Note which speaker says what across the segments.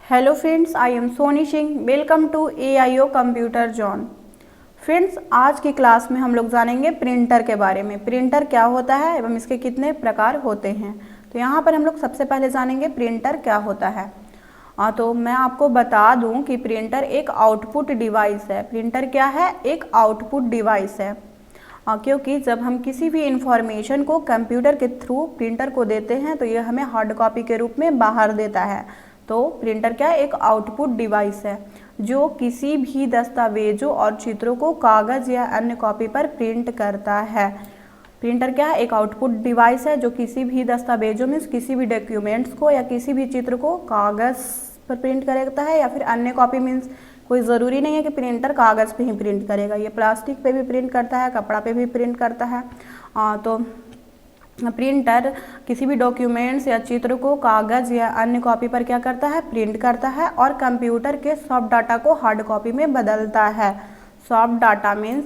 Speaker 1: Hello friends, I am Soni Singh. Welcome to AIO computer zone. Friends, आज की class में हम लोग जानेंगे प्रिंटर के बारे में। प्रिंटर क्या होता है एवं इसके कितने प्रकार होते हैं। तो यहाँ पर हम लोग सबसे पहले जानेंगे प्रिंटर क्या होता है। तो मैं आपको बता दूं कि प्रिंटर एक आउटपुट डिवाइस है। प्रिंटर क्या है? एक आउटपुट डिवाइस है। क्योंकि जब हम किसी भी इंफॉर्मेशन को कंप्यूटर के थ्रू प्रिंटर को देते हैं तो ये हमें हार्ड कॉपी के रूप में बाहर देता है। तो प्रिंटर क्या है? एक आउटपुट डिवाइस है जो किसी भी दस्तावेजों और चित्रों को कागज़ या अन्य कॉपी पर प्रिंट करता है। प्रिंटर क्या है? एक आउटपुट डिवाइस है जो किसी भी दस्तावेजों में किसी भी डॉक्यूमेंट्स को या किसी भी चित्र को कागज़ पर प्रिंट करता है या फिर अन्य कॉपी। मीन्स कोई ज़रूरी नहीं है कि प्रिंटर कागज़ पे ही प्रिंट करेगा, ये प्लास्टिक पे भी प्रिंट करता है, कपड़ा पे भी प्रिंट करता है। तो प्रिंटर किसी भी डॉक्यूमेंट्स या चित्र को कागज़ या अन्य कॉपी पर क्या करता है? प्रिंट करता है और कंप्यूटर के सॉफ्ट डाटा को हार्ड कॉपी में बदलता है। सॉफ्ट डाटा मीन्स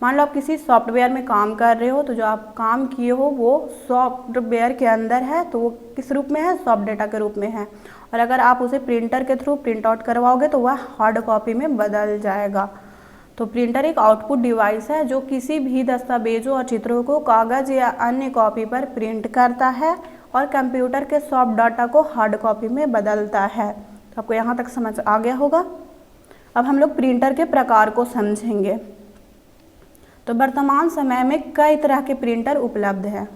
Speaker 1: मान लो आप किसी सॉफ्टवेयर में काम कर रहे हो, तो जो आप काम किए हो वो सॉफ्टवेयर के अंदर है, तो वो किस रूप में है? सॉफ्ट डाटा के रूप में है। और अगर आप उसे प्रिंटर के थ्रू प्रिंट आउट करवाओगे तो वह हार्ड कॉपी में बदल जाएगा। तो प्रिंटर एक आउटपुट डिवाइस है जो किसी भी दस्तावेजों और चित्रों को कागज़ या अन्य कॉपी पर प्रिंट करता है और कंप्यूटर के सॉफ्ट डाटा को हार्ड कॉपी में बदलता है। तो आपको यहाँ तक समझ आ गया होगा। अब हम लोग प्रिंटर के प्रकार को समझेंगे। तो वर्तमान समय में कई तरह के प्रिंटर उपलब्ध है।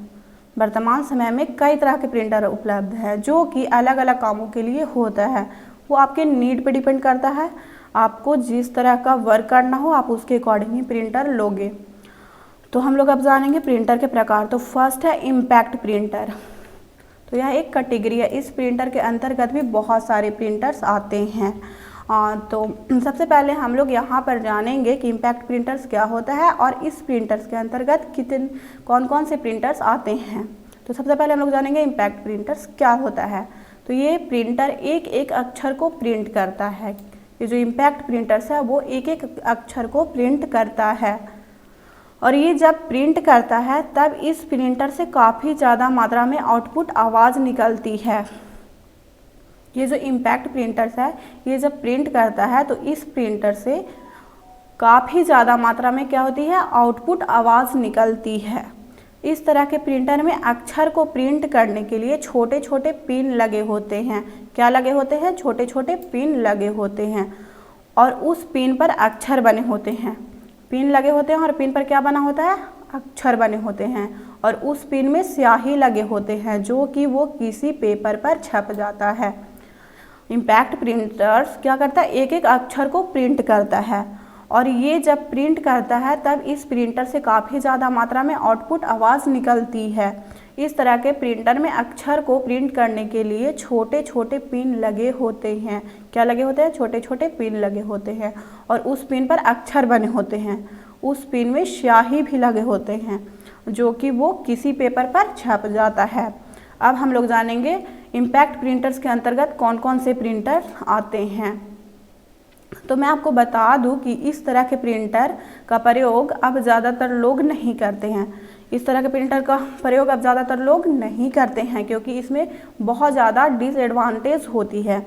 Speaker 1: वर्तमान समय में कई तरह के प्रिंटर उपलब्ध है जो कि अलग अलग कामों के लिए होता है। वो आपके नीड पे डिपेंड करता है। आपको जिस तरह का वर्क करना हो आप उसके अकॉर्डिंग ही प्रिंटर लोगे। तो हम लोग अब जानेंगे प्रिंटर के प्रकार। तो फर्स्ट है इम्पैक्ट प्रिंटर। तो यह एक कैटेगरी है। इस प्रिंटर के अंतर्गत भी बहुत सारे प्रिंटर्स आते हैं। तो सबसे पहले हम लोग यहाँ पर जानेंगे कि इम्पैक्ट प्रिंटर्स क्या होता है और इस प्रिंटर्स के अंतर्गत कौन कौन से प्रिंटर्स आते हैं। तो सबसे पहले हम लोग जानेंगे इम्पैक्ट प्रिंटर्स क्या होता है। तो ये प्रिंटर एक एक अक्षर को प्रिंट करता है। ये जो इम्पैक्ट प्रिंटर्स है वो एक एक अक्षर को प्रिंट करता है और ये जब प्रिंट करता है तब इस प्रिंटर से काफ़ी ज़्यादा मात्रा में आउटपुट आवाज़ निकलती है। ये जो इम्पैक्ट प्रिंटर्स है ये जब प्रिंट करता है तो इस प्रिंटर से काफ़ी ज़्यादा मात्रा में क्या होती है? आउटपुट आवाज़ निकलती है। इस तरह के प्रिंटर में अक्षर को प्रिंट करने के लिए छोटे छोटे पिन लगे होते हैं। क्या लगे होते हैं? छोटे छोटे पिन लगे होते हैं और उस पिन पर अक्षर बने होते हैं। पिन लगे होते हैं और पिन पर क्या बना होता है? अक्षर बने होते हैं और उस पिन में स्याही लगे होते हैं जो कि वो किसी पेपर पर छप जाता है। इम्पैक्ट प्रिंटर्स क्या करता है? एक एक अक्षर को प्रिंट करता है और ये जब प्रिंट करता है तब इस प्रिंटर से काफ़ी ज़्यादा मात्रा में आउटपुट आवाज़ निकलती है। इस तरह के प्रिंटर में अक्षर को प्रिंट करने के लिए छोटे छोटे पिन लगे होते हैं। क्या लगे होते हैं? छोटे छोटे पिन लगे होते हैं और उस पिन पर अक्षर बने होते हैं। उस पिन में स्याही भी लगे होते हैं जो कि वो किसी पेपर पर छप जाता है। अब हम लोग जानेंगे इम्पैक्ट प्रिंटर्स के अंतर्गत कौन कौन से प्रिंटर आते हैं। तो मैं आपको बता दूं कि इस तरह के प्रिंटर का प्रयोग अब ज़्यादातर लोग नहीं करते हैं। इस तरह के प्रिंटर का प्रयोग अब ज़्यादातर लोग नहीं करते हैं क्योंकि इसमें बहुत ज़्यादा डिसएडवांटेज होती है।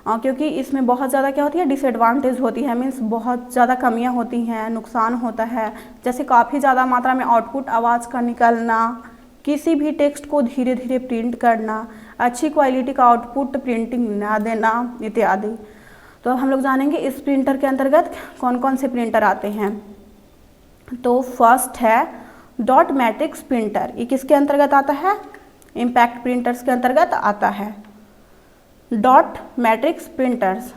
Speaker 1: क्योंकि इसमें बहुत ज़्यादा क्या होती है? डिसएडवांटेज होती है। मीन्स बहुत ज़्यादा कमियां होती हैं, नुकसान होता है। जैसे काफ़ी ज़्यादा मात्रा में आउटपुट आवाज़ का निकलना, किसी भी टेक्स्ट को धीरे धीरे प्रिंट करना, अच्छी क्वालिटी का आउटपुट प्रिंटिंग ना देना इत्यादि। तो हम लोग जानेंगे इस प्रिंटर के अंतर्गत कौन कौन से प्रिंटर आते हैं। तो फर्स्ट है डॉट मैट्रिक्स प्रिंटर। ये किसके अंतर्गत आता है? इम्पैक्ट प्रिंटर्स के अंतर्गत आता है। Dot matrix printers.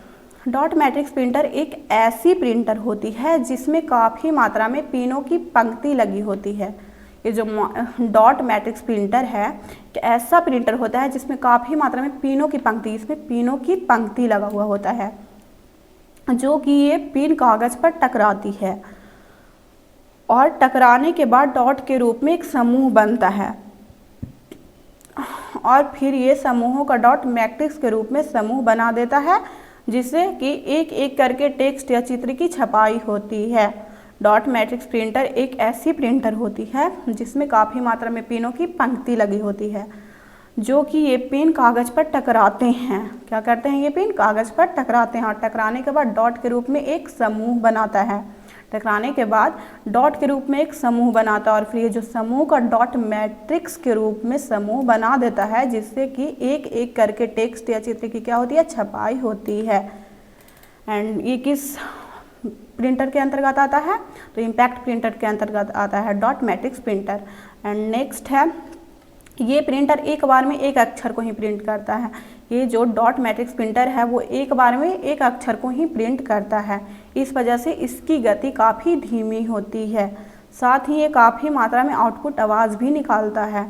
Speaker 1: Dot matrix printer एक ऐसी प्रिंटर होती है जिसमें काफ़ी मात्रा में पिनों की पंक्ति लगी होती है। ये जो डॉट मैट्रिक्स प्रिंटर है कि ऐसा प्रिंटर होता है जिसमें काफ़ी मात्रा में पिनों की पंक्ति, इसमें पिनों की पंक्ति लगा हुआ होता है जो कि ये पिन कागज़ पर टकराती है और टकराने के बाद डॉट के रूप में एक समूह बनता है और फिर ये समूहों का डॉट मैट्रिक्स के रूप में समूह बना देता है जिससे कि एक एक करके टेक्स्ट या चित्र की छपाई होती है। डॉट मैट्रिक्स प्रिंटर एक ऐसी प्रिंटर होती है जिसमें काफ़ी मात्रा में पिनों की पंक्ति लगी होती है। जो कि ये पेन कागज़ पर टकराते हैं। क्या करते हैं? ये पेन कागज़ पर टकराते हैं और टकराने के बाद डॉट के रूप में एक समूह बनाता है। टकराने के बाद डॉट के रूप में एक समूह बनाता है और फिर ये जो समूह का डॉट मैट्रिक्स के रूप में समूह बना देता है, जिससे कि एक एक करके टेक्स्ट या चित्र की क्या होती है? छपाई होती है। एंड ये किस प्रिंटर के अंतर्गत आता है? तो इम्पैक्ट प्रिंटर के अंतर्गत आता है, dot matrix printer. And next है, ये प्रिंटर एक बार में एक अक्षर को ही प्रिंट करता है। ये जो डॉट मैट्रिक्स प्रिंटर है वो एक बार में एक अक्षर को ही प्रिंट करता है। इस वजह से इसकी गति काफ़ी धीमी होती है। साथ ही ये काफ़ी मात्रा में आउटपुट आवाज़ भी निकालता है,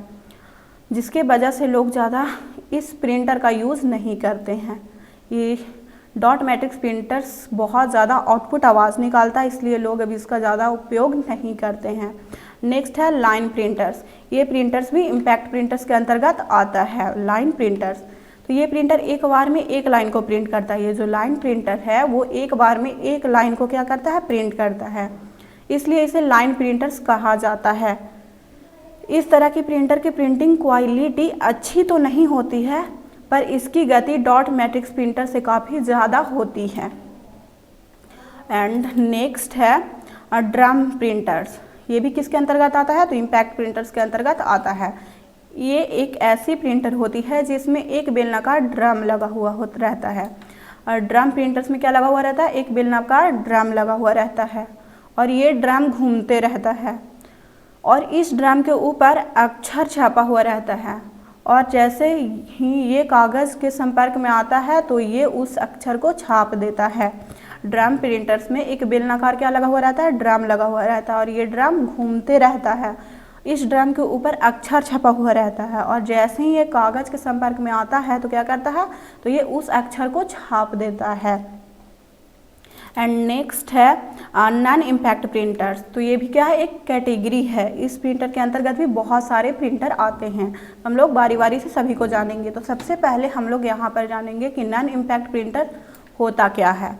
Speaker 1: जिसके वजह से लोग ज़्यादा इस प्रिंटर का यूज़ नहीं करते हैं। ये डॉट मैट्रिक्स प्रिंटर्स बहुत ज़्यादा आउटपुट आवाज़ निकालता है, इसलिए लोग अभी इसका ज़्यादा उपयोग नहीं करते हैं। नेक्स्ट है लाइन प्रिंटर्स। ये प्रिंटर्स भी इम्पैक्ट प्रिंटर्स के अंतर्गत आता है, लाइन प्रिंटर्स। तो ये प्रिंटर एक बार में एक लाइन को प्रिंट करता है। ये जो लाइन प्रिंटर है वो एक बार में एक लाइन को क्या करता है? प्रिंट करता है, इसलिए इसे लाइन प्रिंटर्स कहा जाता है। इस तरह की प्रिंटर की प्रिंटिंग क्वालिटी अच्छी तो नहीं होती है, पर इसकी गति डॉट मैट्रिक्स प्रिंटर से काफ़ी ज़्यादा होती है। एंड नेक्स्ट है ड्रम प्रिंटर्स। ये भी किसके अंतर्गत आता है? तो इम्पैक्ट प्रिंटर्स के अंतर्गत आता है। ये एक ऐसी प्रिंटर होती है जिसमें एक बेलनाकार ड्रम लगा हुआ रहता है। और ड्रम प्रिंटर्स में क्या लगा हुआ रहता है? एक बेलनाकार ड्रम लगा हुआ रहता है और ये ड्रम घूमते रहता है और इस ड्रम के ऊपर अक्षर छपा हुआ रहता है और जैसे ही ये कागज़ के संपर्क में आता है तो ये उस अक्षर को छाप देता है। ड्रम प्रिंटर्स में एक बेलनाकार क्या लगा हुआ रहता है? ड्रम लगा हुआ रहता है और ये ड्रम घूमते रहता है। इस ड्रम के ऊपर अक्षर छपा हुआ रहता है और जैसे ही ये कागज़ के संपर्क में आता है तो क्या करता है? तो ये उस अक्षर को छाप देता है। एंड नेक्स्ट है नॉन इम्पैक्ट प्रिंटर्स। तो ये भी क्या है? एक कैटेगरी है। इस प्रिंटर के अंतर्गत भी बहुत सारे प्रिंटर आते हैं। हम लोग बारी बारी से सभी को जानेंगे। तो सबसे पहले हम लोग यहाँ पर जानेंगे कि नॉन इम्पैक्ट प्रिंटर होता क्या है।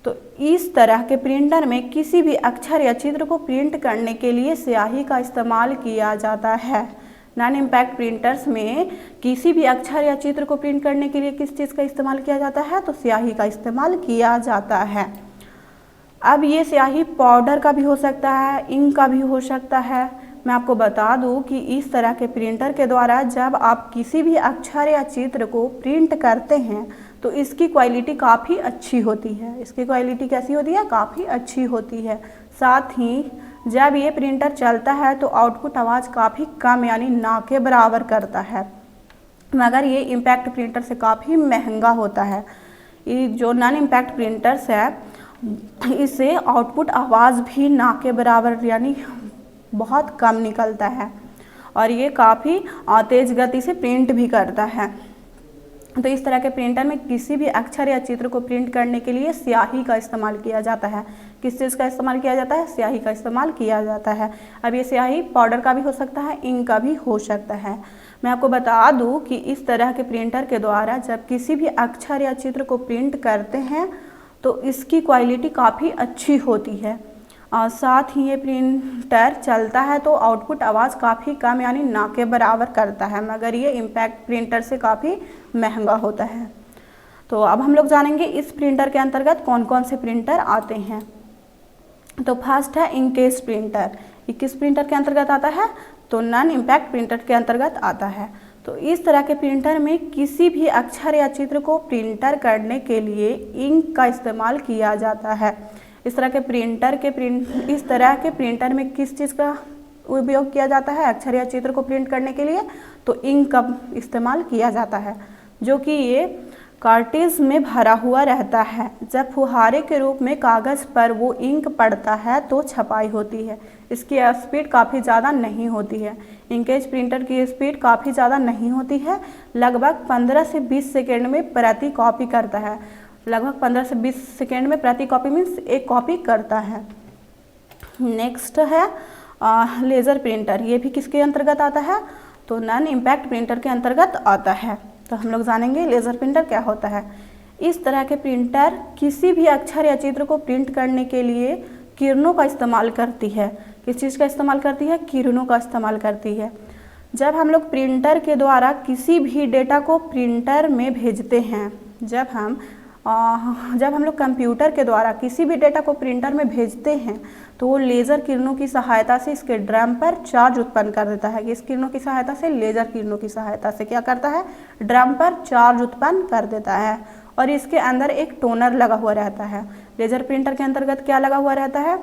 Speaker 1: तो इस तरह के प्रिंटर में किसी भी अक्षर या चित्र को प्रिंट करने के लिए स्याही का इस्तेमाल किया जाता है। नॉन इम्पैक्ट प्रिंटर्स में किसी भी अक्षर या चित्र को प्रिंट करने के लिए किस चीज़ का इस्तेमाल किया जाता है? तो स्याही का इस्तेमाल किया जाता है। अब ये स्याही पाउडर का भी हो सकता है, इंक का भी हो सकता है। मैं आपको बता दूं कि इस तरह के प्रिंटर के द्वारा जब आप किसी भी अक्षर या चित्र को प्रिंट करते हैं तो इसकी क्वालिटी काफ़ी अच्छी होती है। इसकी क्वालिटी कैसी होती है? काफ़ी अच्छी होती है। साथ ही जब ये प्रिंटर चलता है तो आउटपुट आवाज़ काफ़ी कम यानी ना के बराबर करता है, मगर ये इम्पैक्ट प्रिंटर से काफ़ी महंगा होता है। ये जो नॉन इम्पैक्ट प्रिंटर्स है इससे आउटपुट आवाज़ भी ना के बराबर यानी बहुत कम निकलता है और ये काफ़ी तेज़ गति से प्रिंट भी करता है। तो इस तरह के प्रिंटर में किसी भी अक्षर या चित्र को प्रिंट करने के लिए स्याही का इस्तेमाल किया जाता है। किस चीज़ का इस्तेमाल किया जाता है? स्याही का इस्तेमाल किया जाता है। अब ये स्याही पाउडर का भी हो सकता है, इंक का भी हो सकता है। मैं आपको बता दूं कि इस तरह के प्रिंटर के द्वारा जब किसी भी अक्षर या चित्र को प्रिंट करते हैं तो इसकी क्वालिटी काफ़ी अच्छी होती है और साथ ही ये प्रिंटर चलता है तो आउटपुट आवाज़ काफ़ी कम यानी ना के बराबर करता है, मगर ये इम्पैक्ट प्रिंटर से काफ़ी महंगा होता है। तो अब हम लोग जानेंगे इस प्रिंटर के अंतर्गत कौन कौन से प्रिंटर आते हैं। तो फर्स्ट है इंकजेट प्रिंटर। ये किस प्रिंटर के अंतर्गत आता है? तो नॉन इम्पैक्ट प्रिंटर के अंतर्गत आता है। तो इस तरह के प्रिंटर में किसी भी अक्षर या चित्र को प्रिंटर करने के लिए इंक का इस्तेमाल किया जाता है। इस तरह के प्रिंटर में किस चीज़ का उपयोग किया जाता है? अक्षर या चित्र को प्रिंट करने के लिए तो इंक का इस्तेमाल किया जाता है, जो कि ये कार्ट्रिज में भरा हुआ रहता है। जब फुहारे के रूप में कागज़ पर वो इंक पड़ता है तो छपाई होती है। इसकी स्पीड काफ़ी ज़्यादा नहीं होती है। इंकजेट प्रिंटर की स्पीड काफ़ी ज़्यादा नहीं होती है, लगभग 15 से 20 सेकेंड में प्रति कॉपी करता है। लगभग 15 से 20 सेकेंड में प्रति कॉपी मीन्स एक कॉपी करता है। नेक्स्ट है लेज़र प्रिंटर। ये भी किसके अंतर्गत आता है? तो नॉन इम्पैक्ट प्रिंटर के अंतर्गत आता है। तो हम लोग जानेंगे लेज़र प्रिंटर क्या होता है। इस तरह के प्रिंटर किसी भी अक्षर या चित्र को प्रिंट करने के लिए किरणों का इस्तेमाल करती है। किस चीज़ का इस्तेमाल करती है? किरणों का इस्तेमाल करती है। जब हम लोग प्रिंटर के द्वारा किसी भी डेटा को प्रिंटर में भेजते हैं, जब हम लोग कंप्यूटर के द्वारा किसी भी डेटा को प्रिंटर में भेजते हैं तो वो लेज़र किरणों की सहायता से इसके ड्रम पर चार्ज उत्पन्न कर देता है। किस किरणों की सहायता से? लेज़र किरणों की सहायता से क्या करता है? ड्रम पर चार्ज उत्पन्न कर देता है। और इसके अंदर एक टोनर लगा हुआ रहता है। लेज़र प्रिंटर के अंतर्गत क्या लगा हुआ रहता है?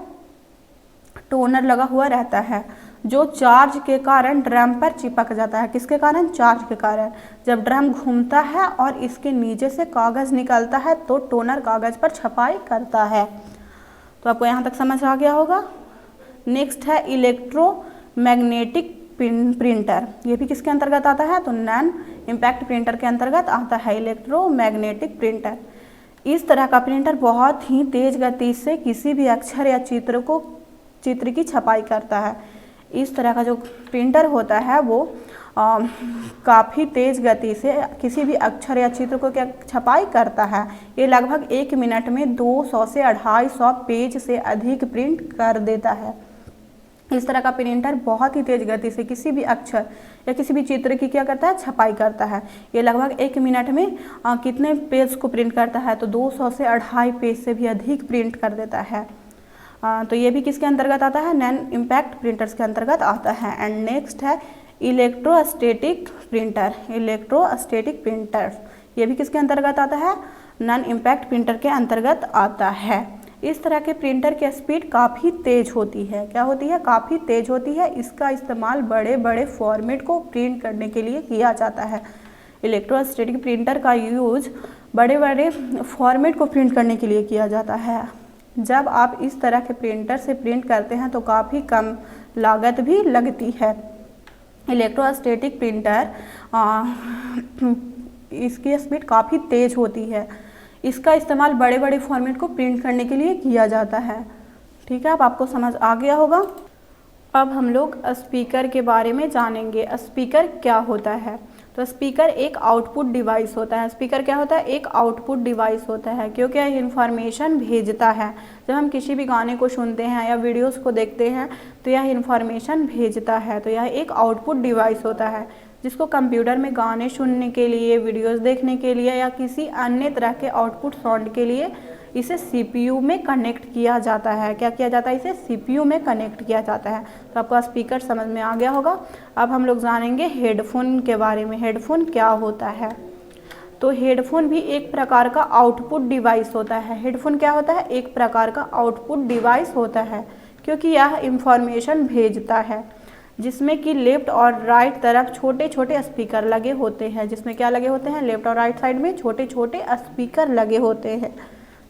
Speaker 1: टोनर लगा हुआ रहता है, जो चार्ज के कारण ड्रम पर चिपक जाता है। किसके कारण? चार्ज के कारण। जब ड्रम घूमता है और इसके नीचे से कागज़ निकलता है तो टोनर कागज़ पर छपाई करता है। तो आपको यहाँ तक समझ आ गया होगा। नेक्स्ट है इलेक्ट्रोमैग्नेटिक प्रिंटर। ये भी किसके अंतर्गत आता है? तो नॉन इम्पैक्ट प्रिंटर के अंतर्गत आता है इलेक्ट्रोमैग्नेटिक प्रिंटर। इस तरह का प्रिंटर बहुत ही तेज़ गति से किसी भी अक्षर या चित्र की छपाई करता है। इस तरह का जो प्रिंटर होता है वो काफ़ी तेज़ गति से किसी भी अक्षर या चित्र को क्या छपाई करता है। ये लगभग 1 मिनट में 200 से 250 पेज से अधिक प्रिंट कर देता है। इस तरह का प्रिंटर बहुत ही तेज़ गति से किसी भी अक्षर या किसी भी चित्र की क्या करता है? छपाई करता है। ये लगभग 1 मिनट में कितने पेज को प्रिंट करता है? तो 200 से 250 पेज से भी अधिक प्रिंट कर देता है। तो ये भी किसके अंतर्गत आता है? नॉन इम्पैक्ट प्रिंटर्स के अंतर्गत आता है। एंड नेक्स्ट है इलेक्ट्रोस्टैटिक प्रिंटर। इलेक्ट्रोस्टैटिक प्रिंटर्स ये भी किसके अंतर्गत आता है? नॉन इम्पैक्ट प्रिंटर के अंतर्गत आता है। इस तरह के प्रिंटर की स्पीड काफ़ी तेज़ होती है। क्या होती है? काफ़ी तेज़ होती है। इसका इस्तेमाल बड़े बड़े फॉर्मेट को प्रिंट करने के लिए किया जाता है। इलेक्ट्रोस्टैटिक प्रिंटर का यूज बड़े बड़े फॉर्मेट को प्रिंट करने के लिए किया जाता है। जब आप इस तरह के प्रिंटर से प्रिंट करते हैं तो काफ़ी कम लागत भी लगती है। इलेक्ट्रोस्टैटिक प्रिंटर इसकी स्पीड काफ़ी तेज़ होती है। इसका इस्तेमाल बड़े बड़े फॉर्मेट को प्रिंट करने के लिए किया जाता है। ठीक है, अब आपको समझ आ गया होगा। अब हम लोग स्पीकर के बारे में जानेंगे। स्पीकर क्या होता है? तो स्पीकर एक आउटपुट डिवाइस होता है। स्पीकर क्या होता है? एक आउटपुट डिवाइस होता है, क्योंकि यह इंफॉर्मेशन भेजता है। जब हम किसी भी गाने को सुनते हैं या वीडियोस को देखते हैं तो यह इंफॉर्मेशन भेजता है। तो यह एक आउटपुट डिवाइस होता है जिसको कंप्यूटर में गाने सुनने के लिए, वीडियोस देखने के लिए या किसी अन्य तरह के आउटपुट साउंड के लिए इसे सीपीयू में कनेक्ट किया जाता है। क्या किया जाता है? इसे सीपीयू में कनेक्ट किया जाता है। तो आपको स्पीकर समझ में आ गया होगा। अब हम लोग जानेंगे हेडफोन के बारे में। हेडफोन क्या होता है? तो हेडफोन भी एक प्रकार का आउटपुट डिवाइस होता है। हेडफोन क्या होता है? एक प्रकार का आउटपुट डिवाइस होता है, क्योंकि यह इंफॉर्मेशन भेजता है, जिसमें कि लेफ्ट और राइट तरफ छोटे छोटे स्पीकर लगे होते हैं। जिसमें क्या लगे होते हैं? लेफ्ट और राइट साइड में छोटे छोटे स्पीकर लगे होते हैं।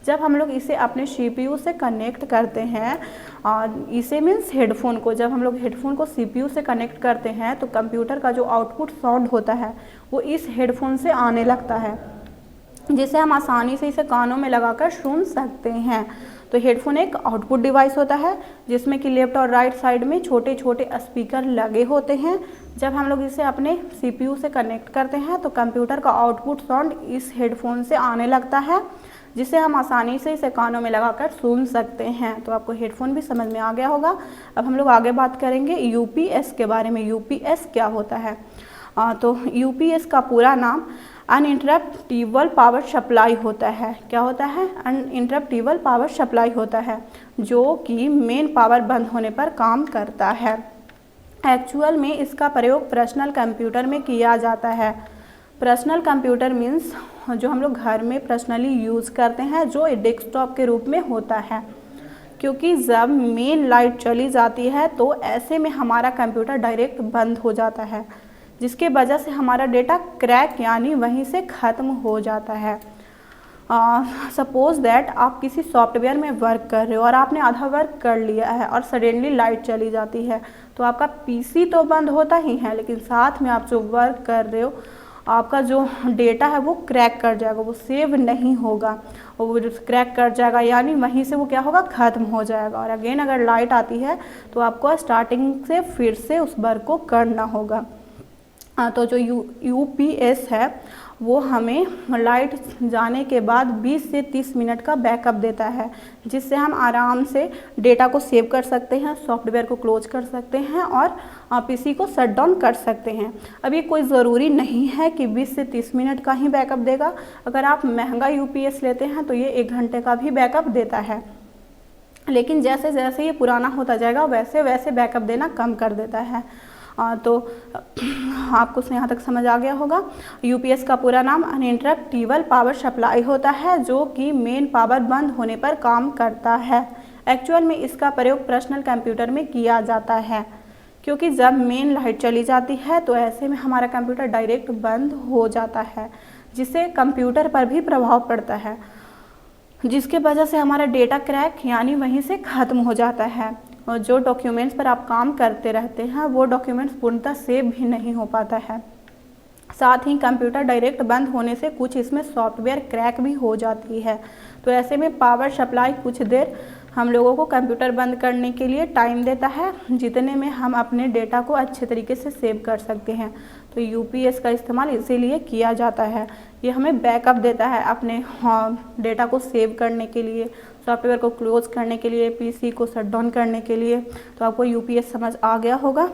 Speaker 1: जब हम लोग इसे अपने सीपीयू से कनेक्ट करते हैं, इसे मीन्स हेडफोन को, जब हम लोग हेडफोन को सीपीयू से कनेक्ट करते हैं तो कंप्यूटर का जो आउटपुट साउंड होता है वो इस हेडफोन से आने लगता है, जिसे हम आसानी से इसे कानों में लगाकर सुन सकते हैं। तो हेडफोन एक आउटपुट डिवाइस होता है जिसमें कि लेफ्ट और राइट साइड में छोटे छोटे स्पीकर लगे होते हैं। जब हम लोग इसे अपने सीपीयू से कनेक्ट करते हैं तो कंप्यूटर का आउटपुट साउंड इस हेडफोन से आने लगता है, जिसे हम आसानी से इसे कानों में लगाकर सुन सकते हैं। तो आपको हेडफोन भी समझ में आ गया होगा। अब हम लोग आगे बात करेंगे यूपीएस के बारे में। यूपीएस क्या होता है? तो यूपीएस का पूरा नाम अनइंटरप्टिबल पावर सप्लाई होता है। क्या होता है? अनइंटरप्टिबल पावर सप्लाई होता है, जो कि मेन पावर बंद होने पर काम करता है। एक्चुअल में इसका प्रयोग पर्सनल कंप्यूटर में किया जाता है। पर्सनल कंप्यूटर मीन्स जो हम लोग घर में पर्सनली यूज़ करते हैं, जो डेस्कटॉप के रूप में होता है, क्योंकि जब मेन लाइट चली जाती है तो ऐसे में हमारा कंप्यूटर डायरेक्ट बंद हो जाता है, जिसके वजह से हमारा डेटा क्रैक यानी वहीं से ख़त्म हो जाता है। सपोज़ दैट आप किसी सॉफ्टवेयर में वर्क कर रहे हो और आपने आधा वर्क कर लिया है और सडनली लाइट चली जाती है, तो आपका पीसी तो बंद होता ही है, लेकिन साथ में आप जो वर्क कर रहे हो आपका जो डेटा है वो क्रैक कर जाएगा, वो सेव नहीं होगा, वो क्रैक कर जाएगा, यानी वहीं से वो क्या होगा? ख़त्म हो जाएगा। और अगेन अगर लाइट आती है तो आपको स्टार्टिंग से फिर से उस वर्क को करना होगा। तो जो यूपीएस है वो हमें लाइट जाने के बाद 20 से 30 मिनट का बैकअप देता है, जिससे हम आराम से डेटा को सेव कर सकते हैं, सॉफ्टवेयर को क्लोज कर सकते हैं और पीसी को शट डाउन कर सकते हैं। अब ये कोई ज़रूरी नहीं है कि 20 से 30 मिनट का ही बैकअप देगा। अगर आप महंगा यूपीएस लेते हैं तो ये 1 घंटे का भी बैकअप देता है, लेकिन जैसे जैसे ये पुराना होता जाएगा वैसे वैसे बैकअप देना कम कर देता है। तो आपको यहाँ तक समझ आ गया होगा। यूपीएस का पूरा नाम अनइंटरप्टिबल पावर सप्लाई होता है, जो कि मेन पावर बंद होने पर काम करता है। एक्चुअल में इसका प्रयोग पर्सनल कंप्यूटर में किया जाता है, क्योंकि जब मेन लाइट चली जाती है तो ऐसे में हमारा कंप्यूटर डायरेक्ट बंद हो जाता है, जिससे कंप्यूटर पर भी प्रभाव पड़ता है, जिसके वजह से हमारा डेटा क्रैक यानी वहीं से ख़त्म हो जाता है और जो डॉक्यूमेंट्स पर आप काम करते रहते हैं वो डॉक्यूमेंट्स पूर्णतः सेव भी नहीं हो पाता है। साथ ही कंप्यूटर डायरेक्ट बंद होने से कुछ इसमें सॉफ्टवेयर क्रैक भी हो जाती है। तो ऐसे में पावर सप्लाई कुछ देर हम लोगों को कंप्यूटर बंद करने के लिए टाइम देता है, जितने में हम अपने डेटा को अच्छे तरीके से सेव कर सकते हैं। तो यूपीएस का इस्तेमाल इसीलिए किया जाता है। ये हमें बैकअप देता है अपने डेटा को सेव करने के लिए, सॉफ्टवेयर को क्लोज करने के लिए, पीसी को शट डाउन करने के लिए। तो आपको यूपीएस समझ आ गया होगा।